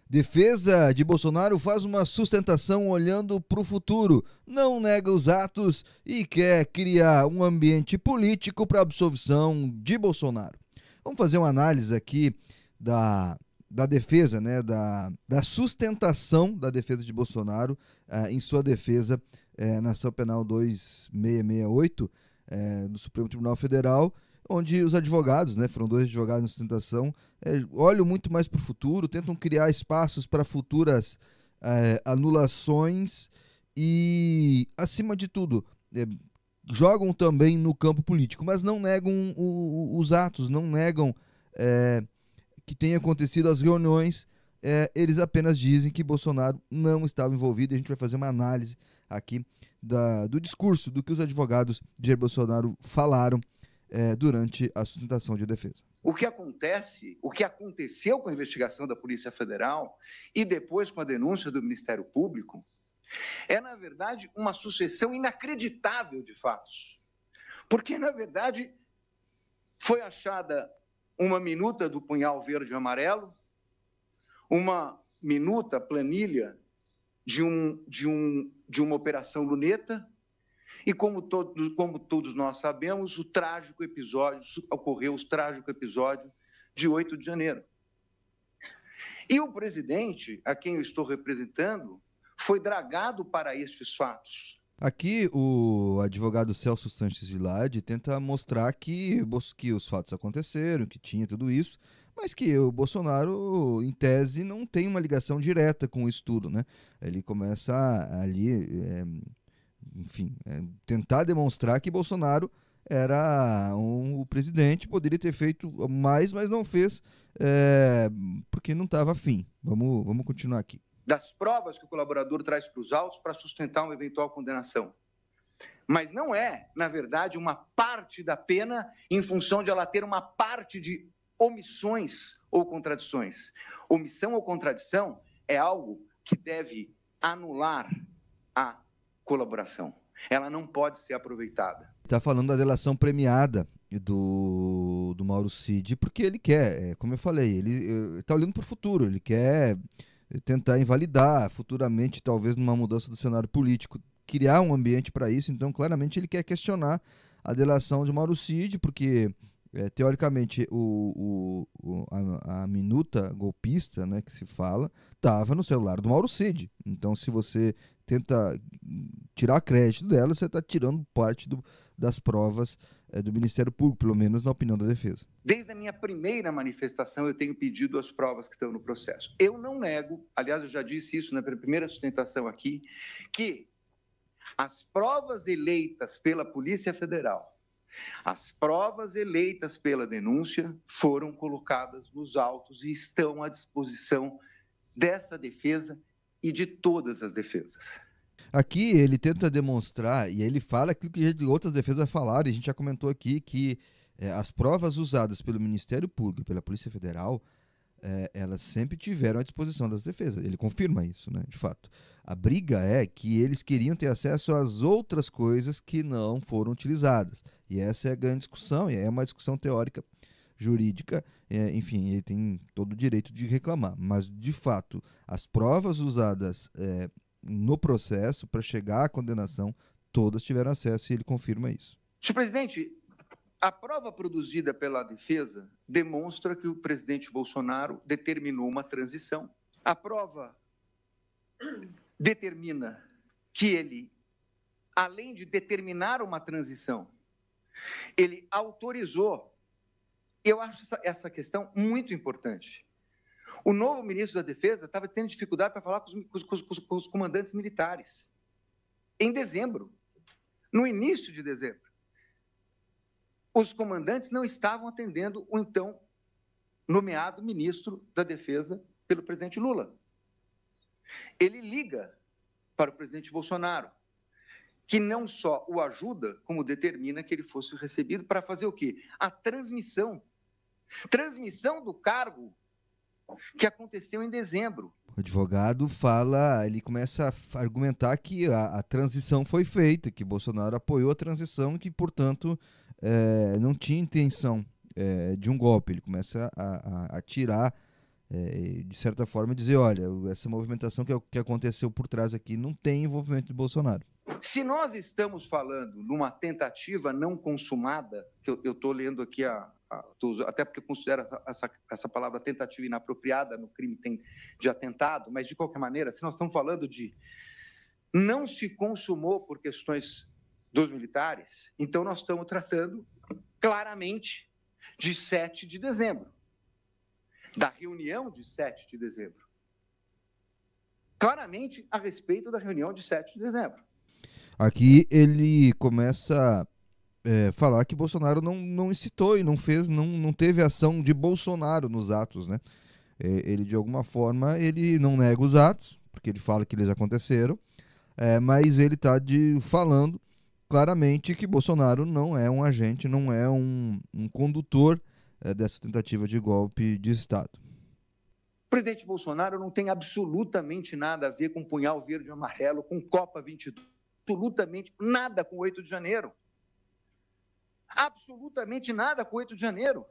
Defesa de Bolsonaro faz uma sustentação olhando para o futuro, não nega os atos e quer criar um ambiente político para absolvição de Bolsonaro. Vamos fazer uma análise aqui da defesa, né, da sustentação da defesa de Bolsonaro em sua defesa na ação penal 2668 do Supremo Tribunal Federal, onde os advogados, né, foram 2 advogados na sustentação, olham muito mais para o futuro, tentam criar espaços para futuras anulações e, acima de tudo, jogam também no campo político, mas não negam os atos, não negam que tenha acontecido as reuniões, eles apenas dizem que Bolsonaro não estava envolvido, e a gente vai fazer uma análise aqui do discurso, do que os advogados de Jair Bolsonaro falaram durante a sustentação de defesa. O que aconteceu com a investigação da Polícia Federal e depois com a denúncia do Ministério Público é, na verdade, uma sucessão inacreditável de fatos. Porque, na verdade, foi achada uma minuta do punhal verde e amarelo, uma minuta, planilha de uma operação luneta, e como todos nós sabemos, ocorreu o trágico episódio de 8 de janeiro. E o presidente, a quem eu estou representando, foi dragado para estes fatos. Aqui o advogado Celso Sanches Vilade tenta mostrar que os fatos aconteceram, que tinha tudo isso, mas que o Bolsonaro, em tese, não tem uma ligação direta com isso tudo, né? Ele começa ali, tentar demonstrar que Bolsonaro era o presidente, poderia ter feito mais, mas não fez, porque não estava afim. Vamos continuar aqui. Das provas que o colaborador traz para os autos para sustentar uma eventual condenação. Mas não é, na verdade, uma parte da pena em função de ela ter uma parte de omissões ou contradições. Omissão ou contradição é algo que deve anular a colaboração. Ela não pode ser aproveitada. Está falando da delação premiada do Mauro Cid, porque ele quer, como eu falei, ele está olhando para o futuro, ele quer tentar invalidar futuramente, talvez numa mudança do cenário político, criar um ambiente para isso. Então, claramente, ele quer questionar a delação de Mauro Cid, porque, teoricamente, a minuta golpista, né, que se fala, estava no celular do Mauro Cid. Então, se você tenta tirar crédito dela, você está tirando parte das provas do Ministério Público, pelo menos na opinião da defesa. Desde a minha primeira manifestação, eu tenho pedido as provas que estão no processo. Eu não nego, aliás, eu já disse isso na primeira sustentação aqui, que as provas eleitas pela Polícia Federal, as provas eleitas pela denúncia, foram colocadas nos autos e estão à disposição dessa defesa e de todas as defesas. Aqui ele tenta demonstrar, e ele fala aquilo que outras defesas falaram, e a gente já comentou aqui, que as provas usadas pelo Ministério Público e pela Polícia Federal, elas sempre tiveram à disposição das defesas. Ele confirma isso, né, de fato. A briga é que eles queriam ter acesso às outras coisas que não foram utilizadas. E essa é a grande discussão, e é uma discussão teórica, jurídica, enfim, ele tem todo o direito de reclamar. Mas, de fato, as provas usadas no processo para chegar à condenação, todas tiveram acesso, e ele confirma isso. Senhor presidente, a prova produzida pela defesa demonstra que o presidente Bolsonaro determinou uma transição. A prova determina que ele, além de determinar uma transição, ele autorizou. Eu acho essa questão muito importante. O novo ministro da Defesa estava tendo dificuldade para falar com os comandantes militares. Em dezembro, no início de dezembro. Os comandantes não estavam atendendo o então nomeado ministro da Defesa pelo presidente Lula. Ele liga para o presidente Bolsonaro, que não só o ajuda, como determina que ele fosse recebido para fazer o quê? A transmissão do cargo que aconteceu em dezembro. O advogado ele começa a argumentar que a transição foi feita, que Bolsonaro apoiou a transição e que, portanto, não tinha intenção de um golpe. Ele começa a tirar de certa forma dizer, olha, essa movimentação que aconteceu por trás aqui não tem envolvimento de Bolsonaro. Se nós estamos falando numa tentativa não consumada, que eu estou lendo aqui, até porque eu considero essa palavra tentativa inapropriada no crime de atentado, mas de qualquer maneira, se nós estamos falando de não se consumou por questões dos militares, então nós estamos tratando claramente de 7 de dezembro, da reunião de 7 de dezembro. Claramente a respeito da reunião de 7 de dezembro. Aqui ele começa a falar que Bolsonaro não incitou e não teve ação de Bolsonaro nos atos, né? Ele, de alguma forma, ele não nega os atos, porque ele fala que eles aconteceram, mas ele está falando claramente que Bolsonaro não é um agente, não é um condutor dessa tentativa de golpe de Estado. O presidente Bolsonaro não tem absolutamente nada a ver com punhal verde e amarelo, com Copa 22, absolutamente nada com 8 de janeiro. Absolutamente nada com 8 de janeiro.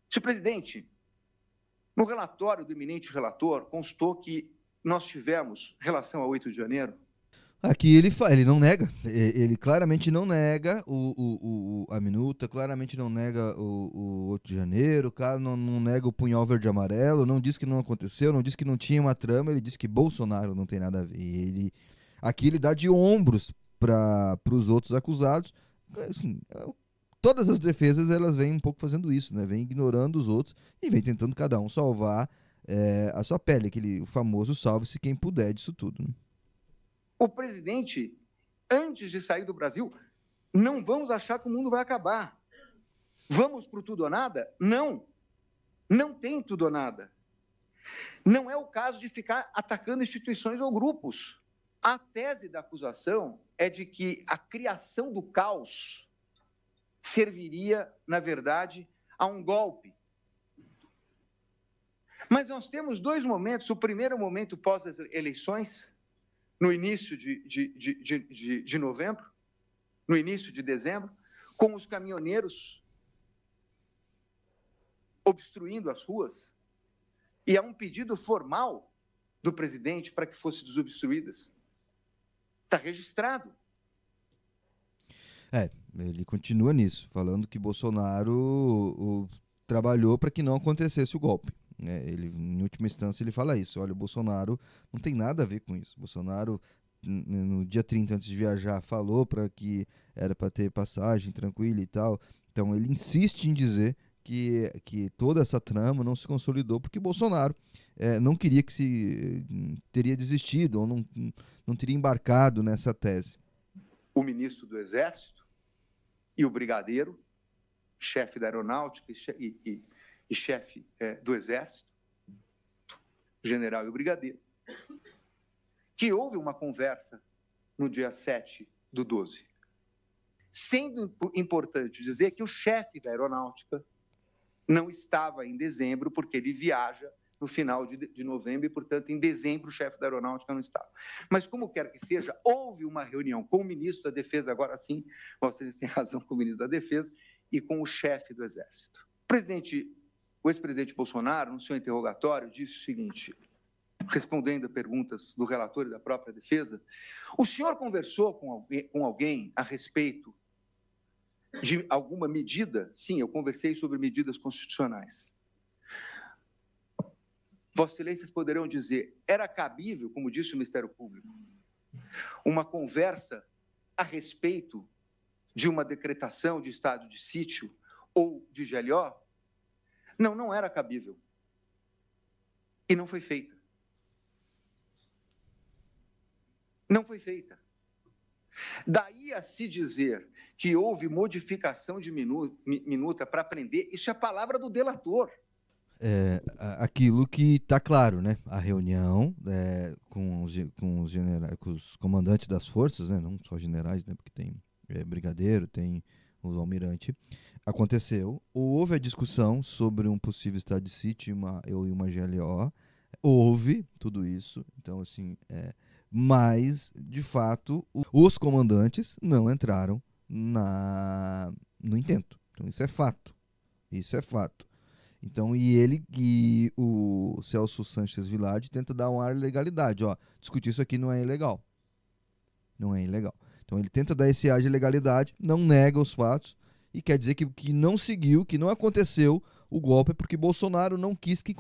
Senhor presidente, no relatório do eminente relator, constou que nós tivemos relação a 8 de janeiro. Aqui ele não nega, ele claramente não nega a minuta, claramente não nega o 8 de janeiro, claro, não nega o punhal verde e amarelo, não diz que não aconteceu, não diz que não tinha uma trama, ele diz que Bolsonaro não tem nada a ver. Aqui ele dá de ombros para os outros acusados. Assim, todas as defesas elas vêm um pouco fazendo isso, né? Vem ignorando os outros e vem tentando cada um salvar a sua pele, o famoso salve-se quem puder disso tudo, né? O presidente, antes de sair do Brasil, não vamos achar que o mundo vai acabar. Vamos para o tudo ou nada? Não. Não tem tudo ou nada. Não é o caso de ficar atacando instituições ou grupos. A tese da acusação é de que a criação do caos serviria, na verdade, a um golpe. Mas nós temos 2 momentos. O primeiro momento pós as eleições, no início de novembro, no início de dezembro, com os caminhoneiros obstruindo as ruas, e há um pedido formal do presidente para que fossem desobstruídas. Está registrado. Ele continua nisso, falando que Bolsonaro trabalhou para que não acontecesse o golpe. Ele, em última instância, ele fala isso. Olha, o Bolsonaro não tem nada a ver com isso. Bolsonaro, no dia 30, antes de viajar, falou para que era para ter passagem tranquila e tal. Então, ele insiste em dizer que toda essa trama não se consolidou porque Bolsonaro não queria teria desistido ou não teria embarcado nessa tese. O ministro do Exército e o brigadeiro, chefe da aeronáutica e chefe do Exército, general e o brigadeiro, que houve uma conversa no dia 7/12. Sendo importante dizer que o chefe da aeronáutica não estava em dezembro, porque ele viaja no final de novembro e, portanto, em dezembro o chefe da aeronáutica não estava. Mas, como quer que seja, houve uma reunião com o ministro da Defesa, agora sim, vocês têm razão, com o ministro da Defesa, e com o chefe do Exército. O ex-presidente Bolsonaro, no seu interrogatório, disse o seguinte, respondendo a perguntas do relator e da própria defesa: o senhor conversou com alguém a respeito de alguma medida? Sim, eu conversei sobre medidas constitucionais. Vossas Excelências poderão dizer, era cabível, como disse o Ministério Público, uma conversa a respeito de uma decretação de estado de sítio ou de GLO? Não, não era cabível. E não foi feita. Não foi feita. Daí a se dizer que houve modificação de minuta para prender, isso é a palavra do delator. Aquilo que está claro, né? A reunião com os generais, com os comandantes das forças, né? Não só generais, né? Porque tem brigadeiro, tem os almirante, aconteceu. Houve a discussão sobre um possível estado de sítio e uma GLO. Houve tudo isso. Então, assim, mas, de fato, os comandantes não entraram no intento. Então, isso é fato. Isso é fato. Então, e o Celso Sanches Villardi tenta dar um ar de legalidade. Ó, discutir isso aqui não é ilegal. Não é ilegal. Então ele tenta dar esse ar de legalidade, não nega os fatos e quer dizer que não seguiu, que não aconteceu o golpe porque Bolsonaro não quis que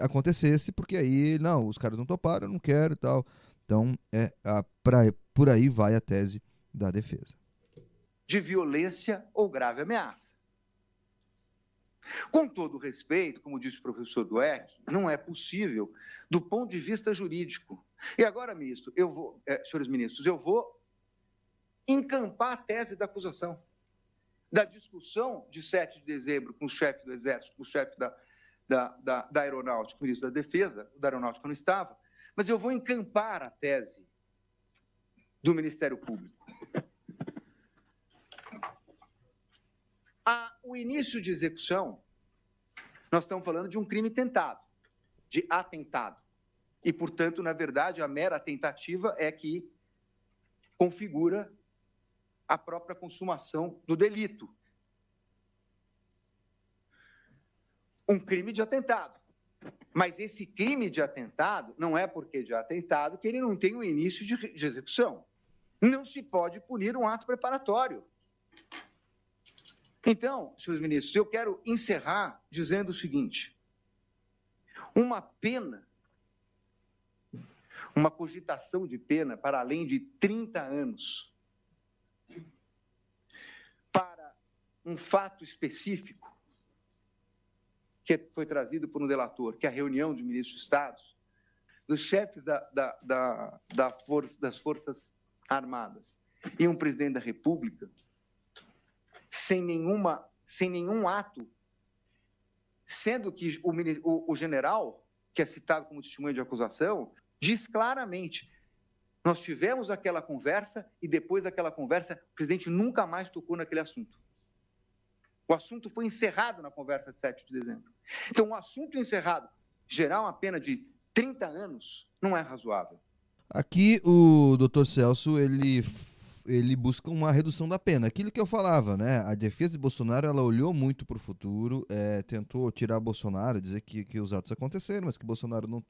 acontecesse, porque aí, não, os caras não toparam, eu não quero e tal. Então, por aí vai a tese da defesa. De violência ou grave ameaça. Com todo respeito, como disse o professor Dweck, não é possível do ponto de vista jurídico. E agora, ministro, senhores ministros, eu vou encampar a tese da acusação. Da discussão de 7 de dezembro com o chefe do Exército, com o chefe da Aeronáutica, o ministro da Defesa, o da Aeronáutica não estava, mas eu vou encampar a tese do Ministério Público. O início de execução, nós estamos falando de um crime tentado, de atentado. E, portanto, na verdade, a mera tentativa é que configura a própria consumação do delito. Um crime de atentado. Mas esse crime de atentado não é porque de atentado que ele não tem o início de execução. Não se pode punir um ato preparatório. Então, senhores ministros, eu quero encerrar dizendo o seguinte: uma pena, uma cogitação de pena para além de 30 anos, para um fato específico, que foi trazido por um delator, que é a reunião de ministros de Estado, dos chefes das Forças Armadas e um presidente da República, sem nenhum ato, sendo que o general, que é citado como testemunha de acusação, diz claramente: nós tivemos aquela conversa e depois daquela conversa o presidente nunca mais tocou naquele assunto. O assunto foi encerrado na conversa de 7 de dezembro. Então, um assunto encerrado, gerar uma pena de 30 anos, não é razoável. Aqui o Dr. Celso, ele busca uma redução da pena. Aquilo que eu falava, né? A defesa de Bolsonaro, ela olhou muito para o futuro, tentou tirar Bolsonaro, dizer que os atos aconteceram, mas que Bolsonaro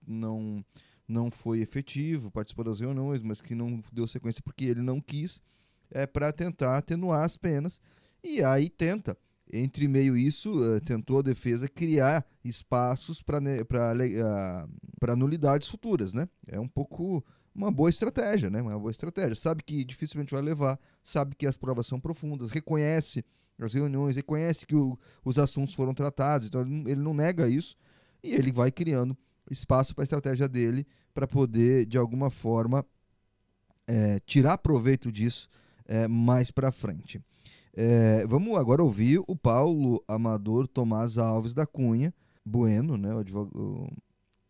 não foi efetivo, participou das reuniões, mas que não deu sequência porque ele não quis, para tentar atenuar as penas. E aí entre meio isso, tentou a defesa criar espaços para nulidades futuras, né? É um pouco uma boa estratégia, né? Uma boa estratégia. Sabe que dificilmente vai levar, sabe que as provas são profundas, reconhece as reuniões, reconhece que os assuntos foram tratados, então ele não nega isso e ele vai criando espaço para a estratégia dele para poder, de alguma forma, tirar proveito disso mais para frente. Vamos agora ouvir o Paulo Amador Tomás Alves da Cunha Bueno, né,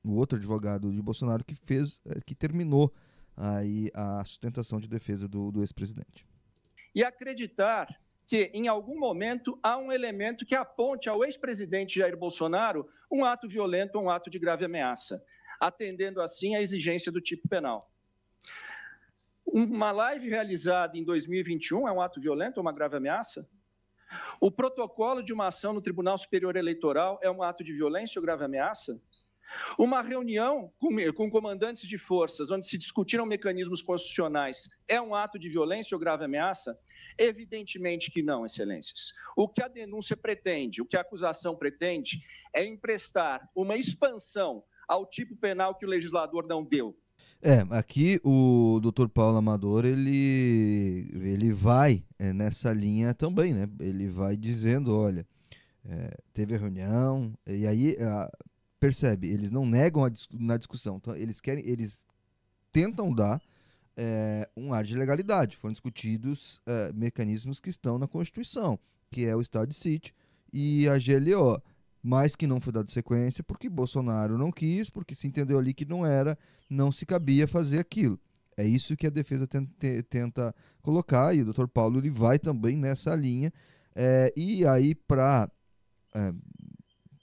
o outro advogado de Bolsonaro que terminou aí a sustentação de defesa do ex-presidente. E acreditar que, em algum momento, há um elemento que aponte ao ex-presidente Jair Bolsonaro um ato violento ou um ato de grave ameaça, atendendo, assim, à exigência do tipo penal. Uma live realizada em 2021 é um ato violento ou uma grave ameaça? O protocolo de uma ação no Tribunal Superior Eleitoral é um ato de violência ou grave ameaça? Uma reunião com comandantes de forças, onde se discutiram mecanismos constitucionais, é um ato de violência ou grave ameaça? Evidentemente que não, excelências. O que a denúncia pretende, o que a acusação pretende, é emprestar uma expansão ao tipo penal que o legislador não deu. Aqui o Dr. Paulo Amador, ele vai nessa linha também, né? Ele vai dizendo, olha, teve a reunião, e aí, percebe, eles não negam na discussão, então eles tentam dar um ar de legalidade. Foram discutidos mecanismos que estão na Constituição, que é o estado de sítio e a GLO, mas que não foi dado sequência porque Bolsonaro não quis, porque se entendeu ali que não se cabia fazer aquilo. É isso que a defesa tenta colocar, e o Dr. Paulo ele vai também nessa linha, e aí para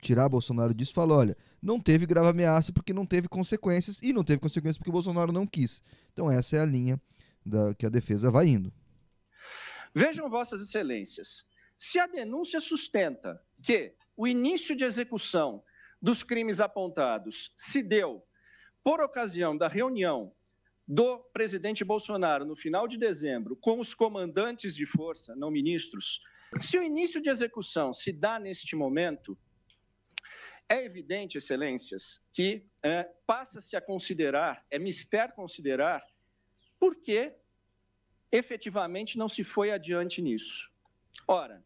tirar Bolsonaro disso, fala, olha, não teve grave ameaça porque não teve consequências, e não teve consequências porque Bolsonaro não quis. Então essa é a linha que a defesa vai indo. Vejam, vossas excelências, Se a denúncia sustenta que o início de execução dos crimes apontados se deu por ocasião da reunião do presidente Bolsonaro no final de dezembro com os comandantes de força, não ministros, se o início de execução se dá neste momento, é evidente, excelências, que passa-se a considerar, é mister considerar, por que efetivamente não se foi adiante nisso. Ora,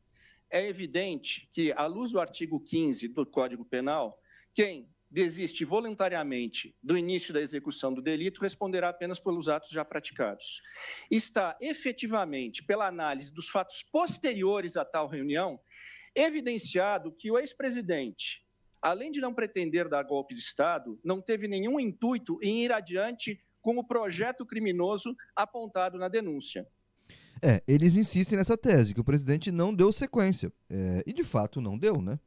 é evidente que, à luz do artigo 15 do Código Penal, quem desiste voluntariamente do início da execução do delito responderá apenas pelos atos já praticados. Está efetivamente, pela análise dos fatos posteriores a tal reunião, evidenciado que o ex-presidente, além de não pretender dar golpe de Estado, não teve nenhum intuito em ir adiante com o projeto criminoso apontado na denúncia. Eles insistem nessa tese, que o presidente não deu sequência. E de fato não deu, né?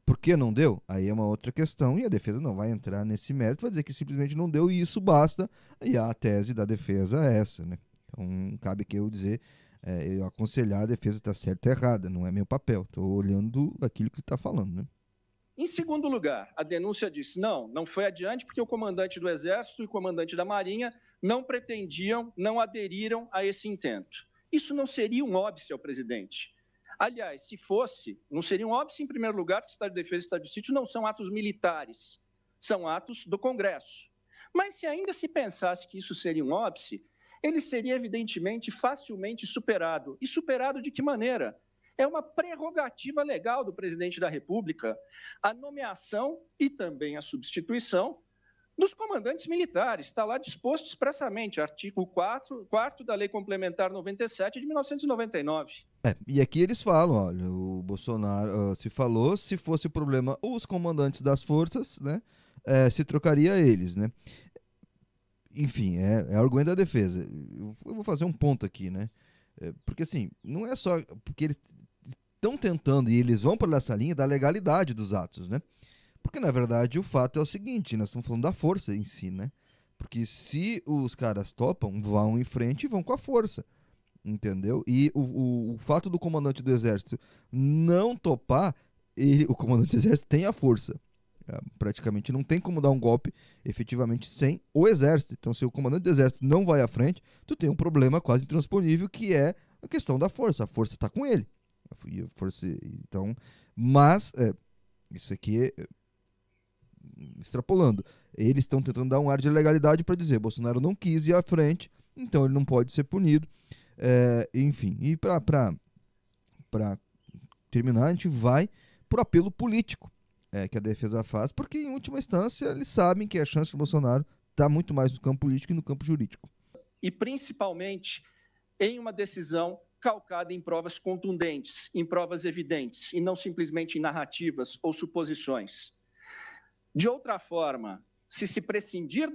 Por que não deu? Aí é uma outra questão e a defesa não vai entrar nesse mérito, vai dizer que simplesmente não deu e isso basta. E a tese da defesa é essa, né? Então cabe que eu dizer, eu aconselhar a defesa está certa ou errada, não é meu papel. Estou olhando aquilo que ele está falando, né? Em segundo lugar, a denúncia diz, não foi adiante porque o comandante do Exército e o comandante da Marinha não pretendiam, não aderiram a esse intento. Isso não seria um óbice ao presidente. Aliás, se fosse, não seria um óbice em primeiro lugar, porque Estado de Defesa e Estado de Sítio não são atos militares, são atos do Congresso. Mas se ainda se pensasse que isso seria um óbice, ele seria evidentemente facilmente superado. E superado de que maneira? É uma prerrogativa legal do presidente da República a nomeação e também a substituição dos comandantes militares. Está lá disposto expressamente, artigo 4º da Lei Complementar 97 de 1999. E aqui eles falam, olha, o Bolsonaro se falou, se fosse o problema os comandantes das forças, né, se trocaria eles, né. Enfim, é argumento da defesa. Eu vou fazer um ponto aqui, né, porque assim, não é só porque eles estão tentando e eles vão para essa linha da legalidade dos atos, né? Porque, na verdade, o fato é o seguinte, nós estamos falando da força em si, né? Porque se os caras topam, vão em frente e vão com a força, entendeu? E o fato do comandante do Exército não topar, o comandante do Exército tem a força. Praticamente não tem como dar um golpe efetivamente sem o Exército. Então, se o comandante do Exército não vai à frente, tu tem um problema quase intransponível, que é a questão da força. A força está com ele. Então, mas isso aqui extrapolando, eles estão tentando dar um ar de legalidade para dizer Bolsonaro não quis ir à frente, então ele não pode ser punido, enfim. E para terminar, a gente vai por apelo político que a defesa faz, porque em última instância eles sabem que a chance de Bolsonaro está muito mais no campo político e no campo jurídico. E principalmente em uma decisão calcada em provas contundentes, em provas evidentes, e não simplesmente em narrativas ou suposições. De outra forma, se prescindir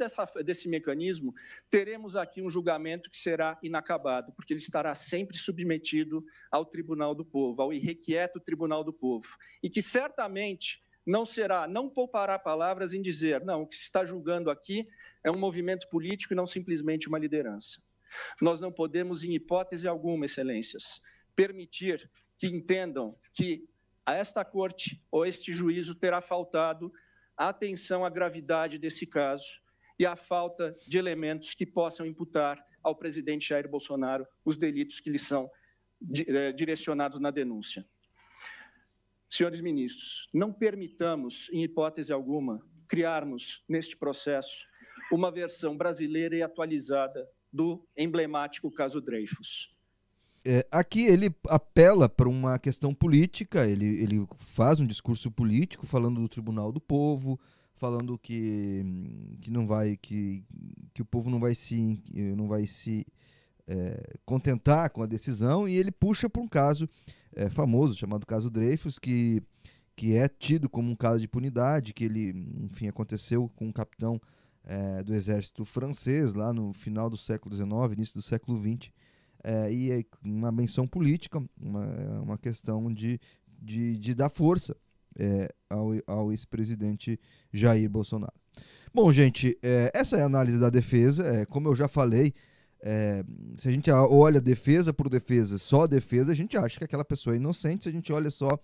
desse mecanismo, teremos aqui um julgamento que será inacabado, porque ele estará sempre submetido ao Tribunal do Povo, ao irrequieto Tribunal do Povo, e que certamente não poupará palavras em dizer, não, o que se está julgando aqui é um movimento político e não simplesmente uma liderança. Nós não podemos, em hipótese alguma, excelências, permitir que entendam que a esta corte ou este juízo terá faltado a atenção à gravidade desse caso e à falta de elementos que possam imputar ao presidente Jair Bolsonaro os delitos que lhe são direcionados na denúncia. Senhores ministros, não permitamos, em hipótese alguma, criarmos neste processo uma versão brasileira e atualizada do emblemático caso Dreyfus. Aqui ele apela para uma questão política, ele faz um discurso político falando do Tribunal do Povo, falando que o povo não vai se contentar com a decisão, e ele puxa para um caso famoso chamado caso Dreyfus, que é tido como um caso de impunidade, que ele, enfim, aconteceu com um capitão do exército francês lá no final do século XIX, início do século XX, e é uma menção política, uma questão de dar força ao ex-presidente Jair Bolsonaro. Bom, gente, essa é a análise da defesa. Como eu já falei, Se a gente olha defesa por defesa, só defesa, a gente acha que aquela pessoa é inocente. Se a gente olha só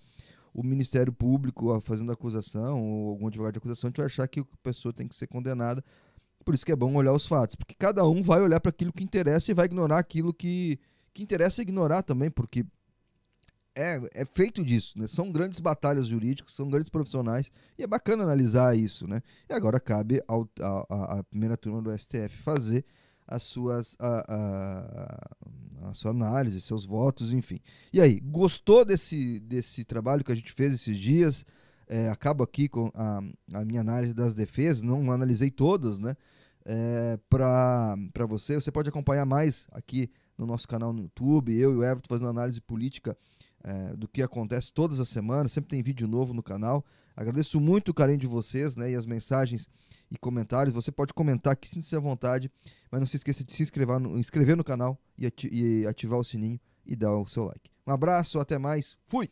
o Ministério Público fazendo acusação, ou algum advogado de acusação, a gente vai achar que a pessoa tem que ser condenada. Por isso que é bom olhar os fatos, porque cada um vai olhar para aquilo que interessa e vai ignorar aquilo que interessa ignorar também, porque é feito disso, né? São grandes batalhas jurídicas, são grandes profissionais, e é bacana analisar isso, né? E agora cabe à primeira turma do STF fazer a sua análise, seus votos, enfim. E aí, gostou desse trabalho que a gente fez esses dias? Acabo aqui com a minha análise das defesas, não analisei todas, né? Para você. Você pode acompanhar mais aqui no nosso canal no YouTube, eu e o Everton fazendo análise política do que acontece todas as semanas, sempre tem vídeo novo no canal. Agradeço muito o carinho de vocês, né, e as mensagens e comentários. Você pode comentar aqui, sinta-se à vontade, mas não se esqueça de se inscrever no canal e ativar o sininho e dar o seu like. Um abraço, até mais, fui!